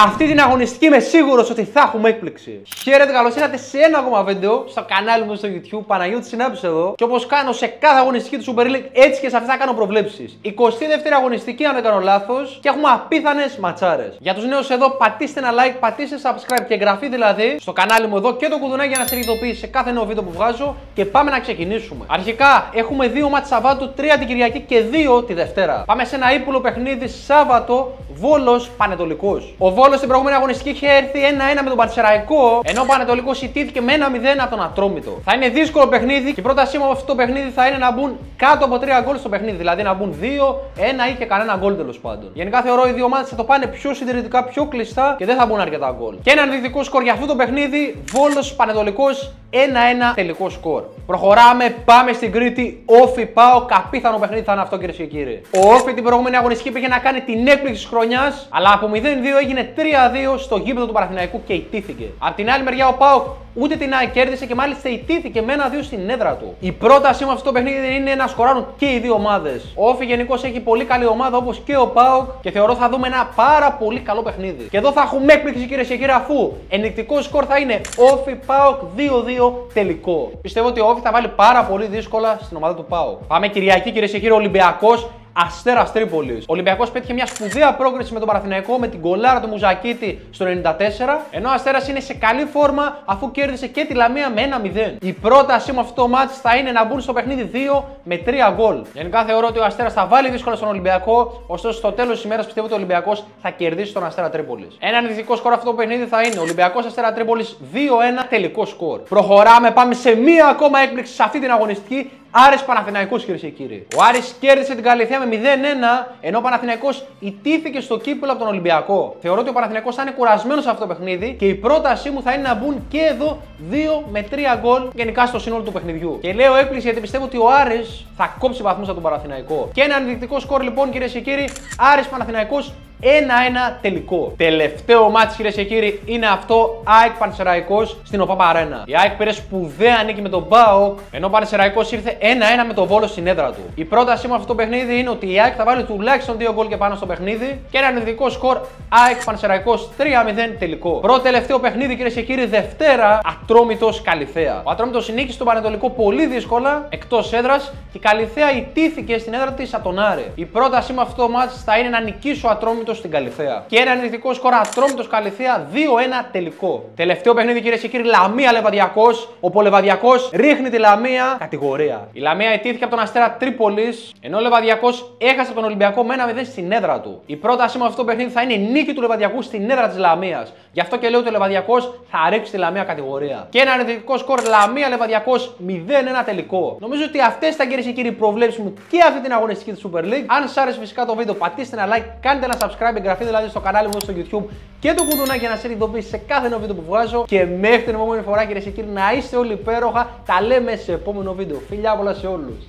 Αυτή την αγωνιστική είμαι σίγουρος ότι θα έχουμε έκπληξη. Χαίρετε, καλώς ήρθατε σε ένα ακόμα βίντεο στο κανάλι μου στο YouTube. Παναγιώτης Συνάπης εδώ. Και όπως κάνω σε κάθε αγωνιστική του Super League, έτσι και σε αυτή θα κάνω προβλέψεις. 22η αγωνιστική, αν δεν κάνω λάθος, και έχουμε απίθανες ματσάρες. Για τους νέους εδώ, πατήστε ένα like, πατήστε subscribe και εγγραφή δηλαδή στο κανάλι μου εδώ και το κουδουνάκι για να σε ειδοποιήσει σε κάθε νέο βίντεο που βγάζω. Και πάμε να ξεκινήσουμε. Αρχικά έχουμε 2 μάτς Σαββάτου, 3 την Κυριακή και 2 τη Δευτέρα. Πάμε σε ένα ύπουλο παιχνίδι Σάββατο, Βόλος Πανετολικός. Ο Βόλος στην προηγούμενη αγωνιστική είχε έρθει 1-1 με τον Πανσεραϊκό, ενώ ο Πανετολικός ιτήθηκε με 1-0 από τον Ατρόμητο. Θα είναι δύσκολο παιχνίδι και η πρότασή μου από αυτό το παιχνίδι θα είναι να μπουν κάτω από 3 γκολ στο παιχνίδι. Δηλαδή να μπουν 2, 1 ή και κανένα γκολ τέλος πάντων. Γενικά θεωρώ οι δύο ομάδες θα το πάνε πιο συντηρητικά, πιο κλειστά και δεν θα μπουν αρκετά γκολ. Και ένα ενδεικτικό σκορ για αυτό το παιχνίδι, Βόλος Πανετολικός 1-1 τελικό σκορ. Προχωράμε, πάμε στην Κρήτη. Όφι ΠΑΟΚ, απίθανο παιχνίδι θα είναι αυτό, κυρίες και κύριοι. Ο Όφι την προηγούμενη αγωνιστική πήγε να κάνει την έκπληξη της χρονιάς, αλλά από 0-2 έγινε 3-2 στο γήπεδο του Παναθηναϊκού και ιτήθηκε. Απ' την άλλη μεριά ο ΠΑΟΚ ούτε την ΑΕΚ κέρδισε και μάλιστα ιτήθηκε με 1-2 στην έδρα του. Η πρότασή μου αυτό το παιχνίδι είναι να σκοράρουν και οι δύο ομάδες. Ο Όφι γενικώς έχει πολύ καλή ομάδα όπως και ο ΠΑΟΚ και θεωρώ θα δούμε ένα πάρα πολύ καλό παιχνίδι. Και εδώ θα έχουμε έκπληξη, κυρίες και κύριοι, αφού ενδεικτικό σκορ θα είναι Όφι ΠΑΟΚ 2-2 τελικό. Πιστεύω ότι ο Όφι θα βάλει πάρα πολύ δύσκολα στην ομάδα του ΠΑΟΚ. Πάμε Κυριακή, κυρίες και κύριοι, Ολυμπιακός Αστέρας Τρίπολης. Ο Ολυμπιακός πέτυχε μια σπουδαία πρόκριση με τον Παναθηναϊκό με την γκολάρα του Μουζακίτη στο 94, ενώ ο Αστέρας είναι σε καλή φόρμα αφού κέρδισε και τη Λαμία με 1-0. Η πρότασή μου αυτό το μάτς θα είναι να μπουν στο παιχνίδι 2 με 3 γκολ. Γενικά θεωρώ ότι ο Αστέρας θα βάλει δύσκολα στον Ολυμπιακό, ωστόσο στο τέλος της ημέρας πιστεύω ότι ο Ολυμπιακός θα κερδίσει τον Αστέρα Τρίπολης. Ένα ενδεικτικό σκορ αυτό το παιχνίδι θα είναι Ολυμπιακός Αστέρα Τρίπολης 2-1 τελικό σκορ. Προχωράμε, πάμε σε μία ακόμα έκπληξη σε αυτή την αγωνιστική. Άρης Παναθηναϊκός, κυρίες και κύριοι. Ο Άρης κέρδισε την Καλυθέα με 0-1, ενώ ο Παναθηναϊκός ιτήθηκε στο κύπελλο από τον Ολυμπιακό. Θεωρώ ότι ο Παναθηναϊκός θα είναι κουρασμένος σε αυτό το παιχνίδι και η πρότασή μου θα είναι να μπουν και εδώ 2 με 3 γκολ γενικά στο σύνολο του παιχνιδιού. Και λέω έκπληξη γιατί πιστεύω ότι ο Άρης θα κόψει βαθμούς από τον Παναθηναϊκό. Και ένα ενδεικτικό σκορ λοιπόν, κυρίες και κύριοι, Άρης Παναθηναϊκός 1-1 τελικό. Τελευταίο μάτς, κυρίες και κύριοι, είναι αυτό ΑΕΚ Πανσεραϊκός στην ΟΠΑΠ Αρένα. Η ΑΕΚ πήρε σπουδαία νίκη με τον ΠΑΟΚ, ενώ ο Πανσεραϊκός ήρθε 1-1 με τον Βόλο στην έδρα του. Η πρότασή μου αυτό το παιχνίδι είναι ότι η ΑΕΚ θα βάλει τουλάχιστον 2 γκολ και πάνω στο παιχνίδι και ένα ενδεικτικό σκορ ΑΕΚ Πανσεραϊκός 3-0 τελικό. Πρώτο τελευταίο παιχνίδι, κυρίες και κύριοι, Δευτέρα, Ατρόμητος Καλυθέα. Ο Ατρόμητος νίκησε τον Πανετολικό πολύ δύσκολα εκτός έδρας και η Καλυθέα ιτήθηκε στην έδρα της από τον Άρη. Η πρότασή μου αυτό το μάτς θα είναι να νικήσει ο Ατρόμητος στην Καλυθέα. Και ένα ενδεικτικό σκορ Ατρόμητος Καλυθέα 2-1 τελικό. Τελευταίο παιχνίδι, κυρίες και κύριοι, Λαμία Λεβαδιακός. Ο Λεβαδιακός ρίχνει τη Λαμία κατηγορία. Η Λαμία ιτήθηκε από τον Αστέρα Τρίπολης, ενώ ο Λεβαδιακός έχασε τον Ολυμπιακό με 1-0 στην έδρα του. Η πρότασή μου αυτό το παιχνίδι θα είναι η νίκη του Λεβαδιακού στην έδρα της Λαμίας. Γι' αυτό και λέω ότι ο Λεβαδιακός θα ρίξει τη Λαμία κατηγορία. Και ένα ενδεικτικό σκορ Λαμία Λεβαδιακός 0-1 τελικό. Νομίζω ότι αυτές ήταν, κυρίες και κύριοι, οι προβλέψεις μου και αυτή την αγωνιστική της Super League. Αν σας άρεσε φυσικά το βίντεο, πατήστε ένα like, κάντε ένα subscribe, εγγραφή δηλαδή στο κανάλι μου στο YouTube και το κουδουνάκι για να σε ειδοποιήσει σε κάθε νέο βίντεο που βγάζω. Και μέχρι την επόμενη φορά, κυρίες και κύριοι, να είστε όλοι υπέροχα. Τα λέμε σε επόμενο βίντεο. Φιλιά πολλά σε όλους.